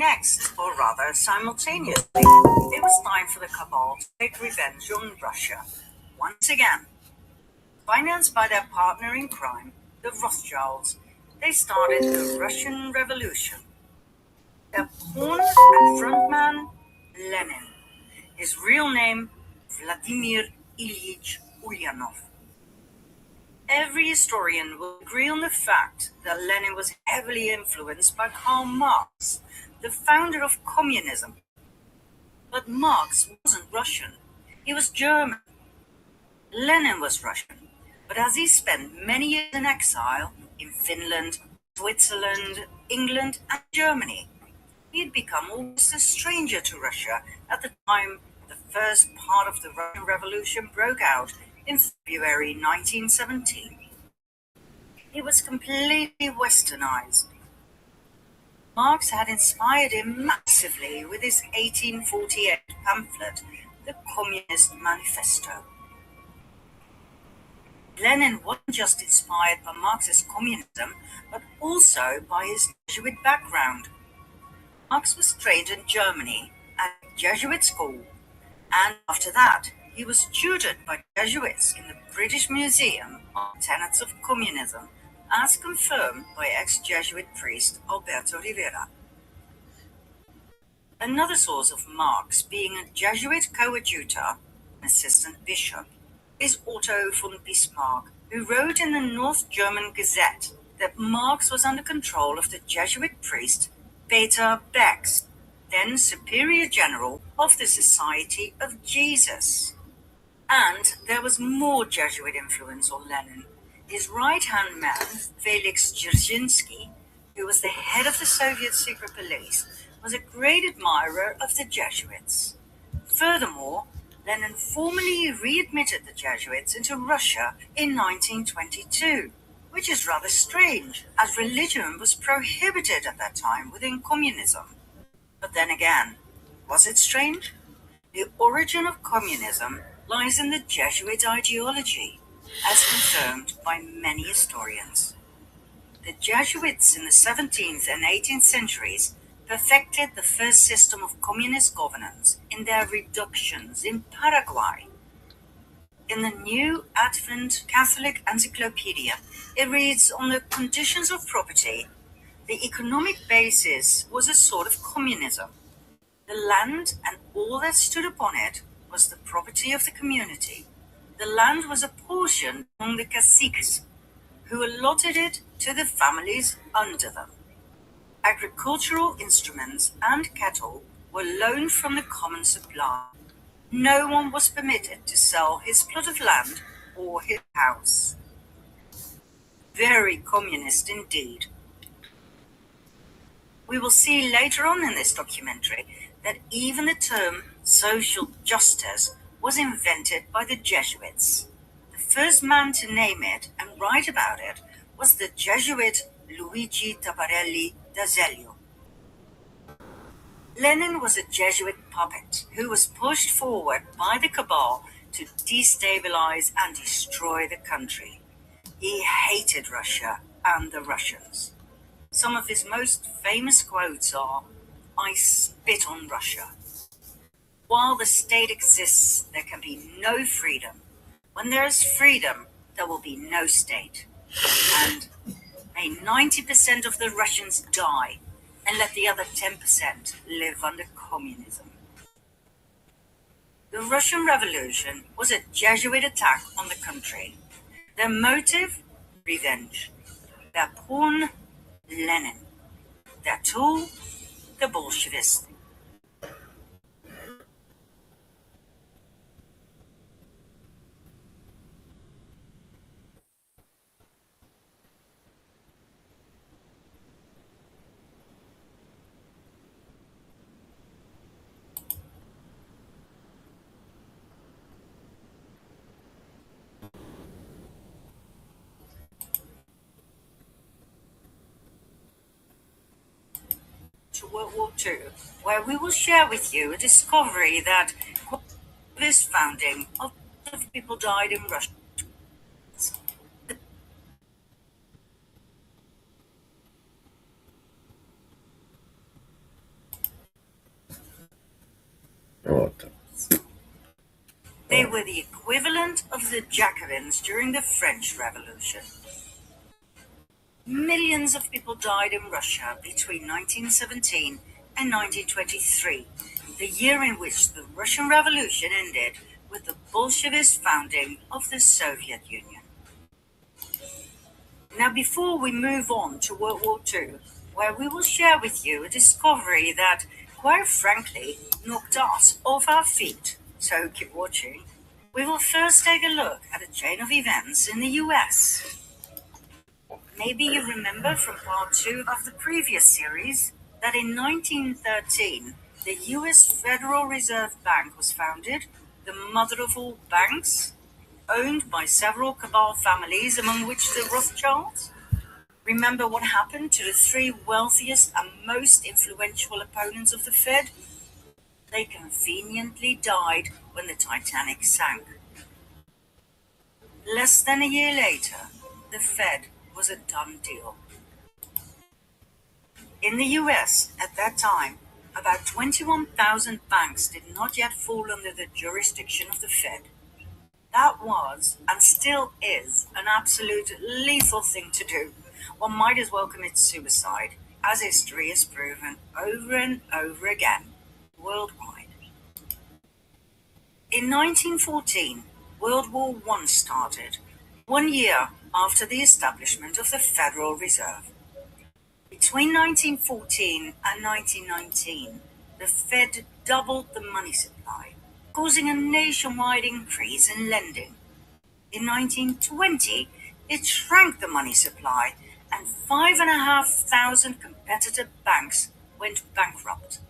Next, or rather simultaneously, it was time for the cabal to take revenge on Russia. Once again, financed by their partner in crime, the Rothschilds, they started the Russian Revolution. Their pawn and frontman, Lenin. His real name, Vladimir Ilyich Ulyanov. Every historian will agree on the fact that Lenin was heavily influenced by Karl Marx, the founder of communism. But Marx wasn't Russian. He was German. Lenin was Russian, but as he spent many years in exile in Finland, Switzerland, England, and Germany, he had become almost a stranger to Russia at the time the first part of the Russian Revolution broke out in February 1917. He was completely westernized. Marx had inspired him massively with his 1848 pamphlet, The Communist Manifesto. Lenin wasn't just inspired by Marx's communism, but also by his Jesuit background. Marx was trained in Germany at a Jesuit school, and after that, he was tutored by Jesuits in the British Museum on tenets of communism, as confirmed by ex-Jesuit priest Alberto Rivera. Another source of Marx being a Jesuit coadjutor, an assistant bishop, is Otto von Bismarck, who wrote in the North German Gazette that Marx was under control of the Jesuit priest Peter Becks, then Superior General of the Society of Jesus. And there was more Jesuit influence on Lenin. His right-hand man, Felix Dzerzhinsky, who was the head of the Soviet secret police, was a great admirer of the Jesuits. Furthermore, Lenin formally readmitted the Jesuits into Russia in 1922, which is rather strange, as religion was prohibited at that time within communism. But then again, was it strange? The origin of communism lies in the Jesuit ideology, as confirmed by many historians. The Jesuits in the 17th and 18th centuries perfected the first system of communist governance in their reductions in Paraguay. In the New Advent Catholic Encyclopedia, it reads on the conditions of property, the economic basis was a sort of communism. The land and all that stood upon it was the property of the community. The land was apportioned among the caciques, who allotted it to the families under them. Agricultural instruments and cattle were loaned from the common supply. No one was permitted to sell his plot of land or his house. Very communist indeed. We will see later on in this documentary that even the term social justice was invented by the Jesuits. The first man to name it and write about it was the Jesuit Luigi Tabarelli d'Azeglio. Lenin was a Jesuit puppet who was pushed forward by the cabal to destabilize and destroy the country. He hated Russia and the Russians. Some of his most famous quotes are, "I spit on Russia." While the state exists, there can be no freedom. When there is freedom, there will be no state. And may 90% of the Russians die and let the other 10% live under communism. The Russian Revolution was a Jesuit attack on the country. Their motive? Revenge. Their pawn? Lenin. Their tool? The Bolshevists. To World War II, where we will share with you a discovery that this founding, a lot of people died in Russia. They were the equivalent of the Jacobins during the French Revolution. Millions of people died in Russia between 1917 and 1923, the year in which the Russian Revolution ended with the Bolshevist founding of the Soviet Union. Now, before we move on to World War II, where we will share with you a discovery that, quite frankly, knocked us off our feet, so keep watching, we will first take a look at a chain of events in the US. Maybe you remember from part 2 of the previous series that in 1913, the US Federal Reserve Bank was founded, the mother of all banks, owned by several cabal families, among which the Rothschilds. Remember what happened to the 3 wealthiest and most influential opponents of the Fed? They conveniently died when the Titanic sank. Less than a year later, the Fed was a done deal. In the US, at that time, about 21,000 banks did not yet fall under the jurisdiction of the Fed. That was, and still is, an absolute lethal thing to do. One might as well commit suicide, as history has proven over and over again, worldwide. In 1914, World War I started, 1 year after the establishment of the Federal Reserve. Between 1914 and 1919, the Fed doubled the money supply, causing a nationwide increase in lending. In 1920, it shrank the money supply, and 5,500 competitor banks went bankrupt.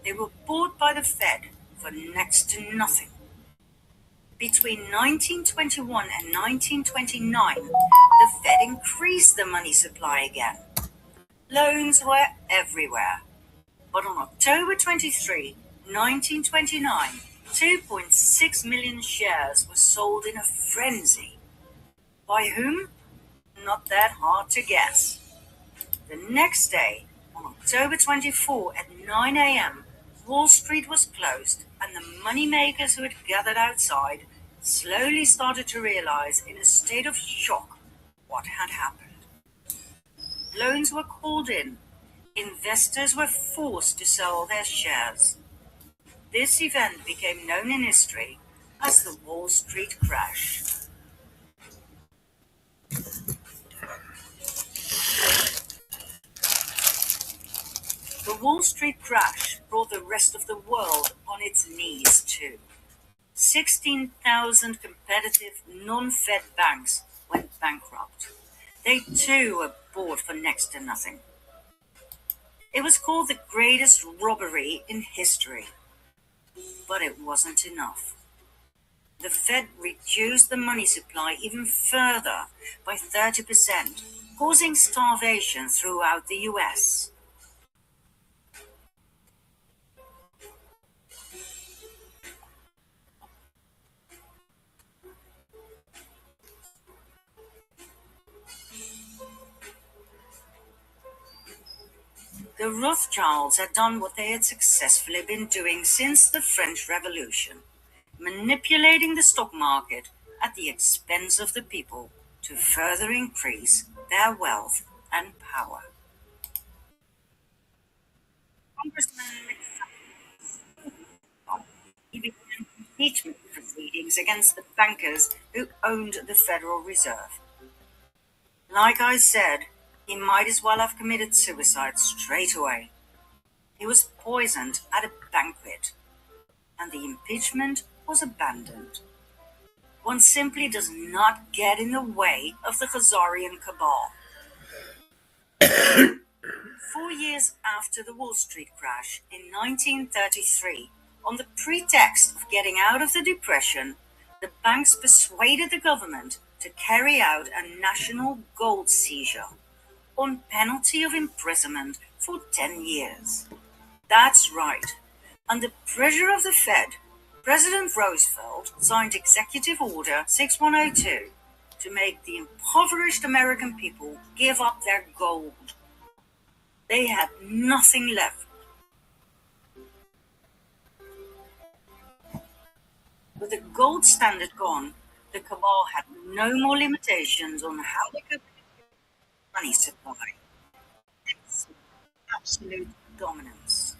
They were bought by the Fed for next to nothing. Between 1921 and 1929, the Fed increased the money supply again. Loans were everywhere. But on October 23, 1929, 2.6 million shares were sold in a frenzy. By whom? Not that hard to guess. The next day, on October 24 at 9 a.m., Wall Street was closed, and the moneymakers who had gathered outside slowly started to realize, in a state of shock, what had happened. Loans were called in. Investors were forced to sell their shares. This event became known in history as the Wall Street crash. The Wall Street crash brought the rest of the world on its knees too. 16,000 competitive non-Fed banks went bankrupt. They too were bought for next to nothing. It was called the greatest robbery in history. But it wasn't enough. The Fed reduced the money supply even further by 30%, causing starvation throughout the US. The Rothschilds had done what they had successfully been doing since the French Revolution, manipulating the stock market at the expense of the people to further increase their wealth and power. Congressman McFarland began impeachment proceedings against the bankers who owned the Federal Reserve. Like I said, he might as well have committed suicide straight away. He was poisoned at a banquet, and the impeachment was abandoned. One simply does not get in the way of the Khazarian cabal. 4 years after the Wall Street crash in 1933, on the pretext of getting out of the Depression, the banks persuaded the government to carry out a national gold seizure on penalty of imprisonment for 10 years. That's right. Under pressure of the Fed, President Roosevelt signed Executive Order 6102 to make the impoverished American people give up their gold. They had nothing left. With the gold standard gone, the cabal had no more limitations on how they could money supply. It's absolute dominance.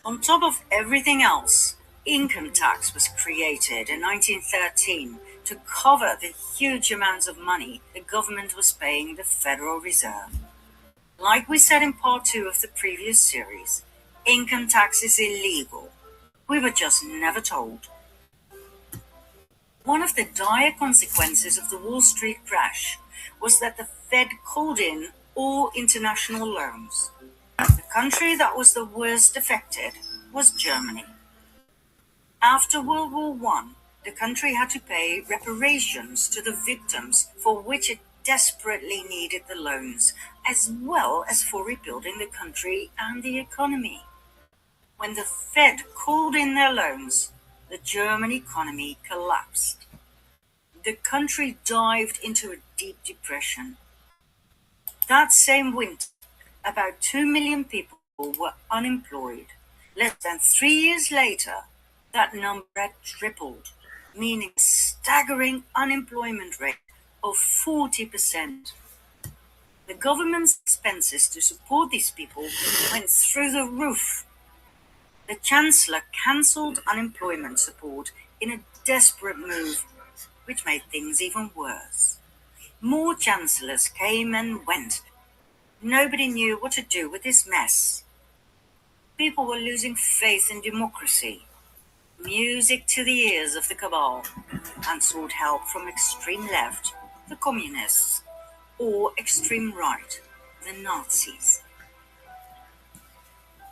On top of everything else, income tax was created in 1913 to cover the huge amounts of money the government was paying the Federal Reserve. Like we said in part 2 of the previous series, income tax is illegal. We were just never told. One of the dire consequences of the Wall Street crash was that the Fed called in all international loans. The country that was the worst affected was Germany. After World War I, the country had to pay reparations to the victims, for which it desperately needed the loans, as well as for rebuilding the country and the economy. When the Fed called in their loans, the German economy collapsed. The country dived into a deep depression. That same winter, about 2 million people were unemployed. Less than 3 years later, that number had tripled, meaning a staggering unemployment rate of 40%. The government's expenses to support these people went through the roof. The Chancellor cancelled unemployment support in a desperate move, which made things even worse. More chancellors came and went. Nobody knew what to do with this mess. People were losing faith in democracy. Music to the ears of the cabal, and sought help from extreme left, the communists, or extreme right, the Nazis.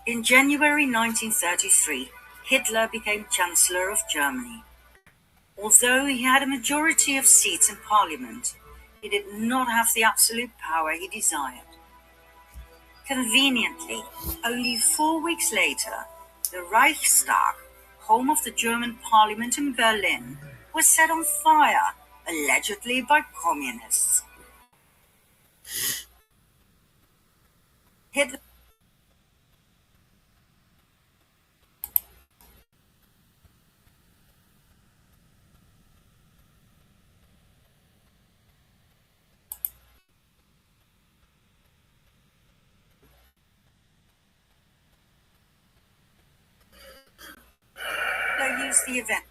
In January 1933, Hitler became Chancellor of Germany. Although he had a majority of seats in parliament, he did not have the absolute power he desired. Conveniently, only 4 weeks later, the Reichstag, home of the German parliament in Berlin, was set on fire, allegedly by communists. Hitler used the event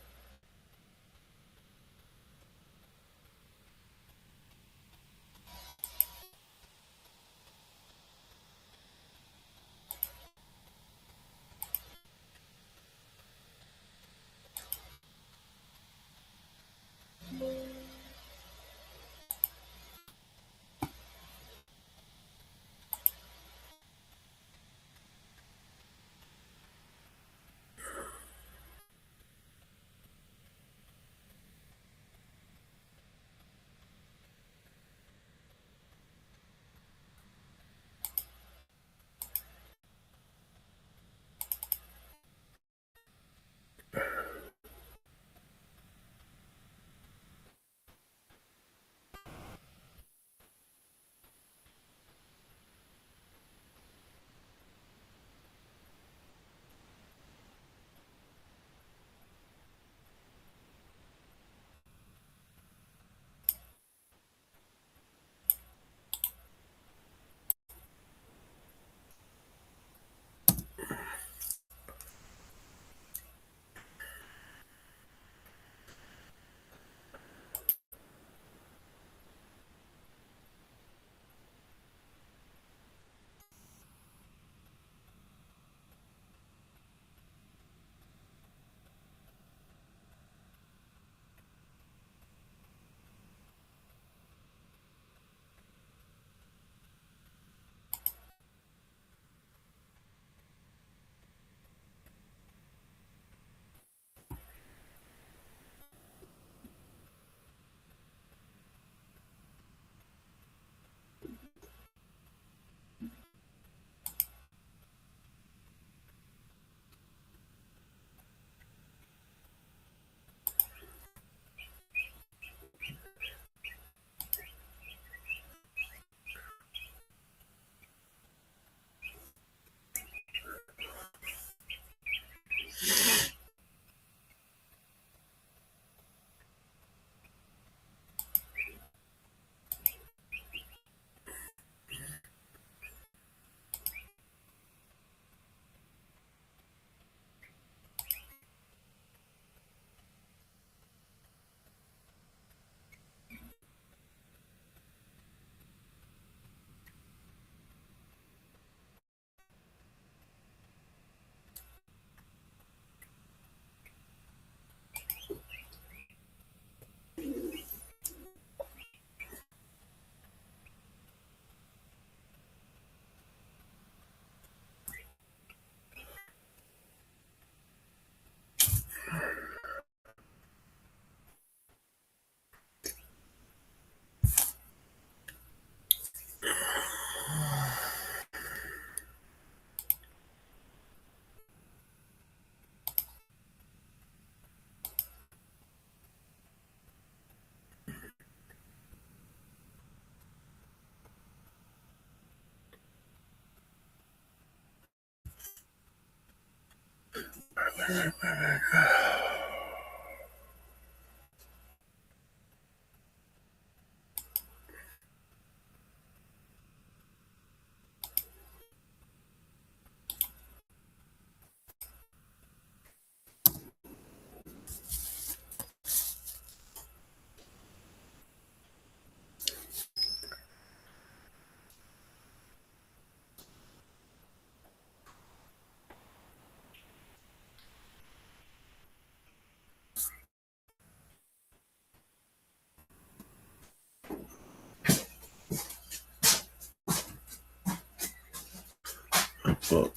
Book.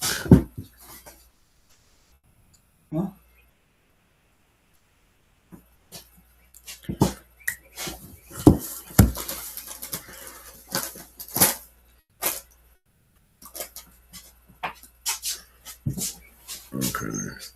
Huh? Okay.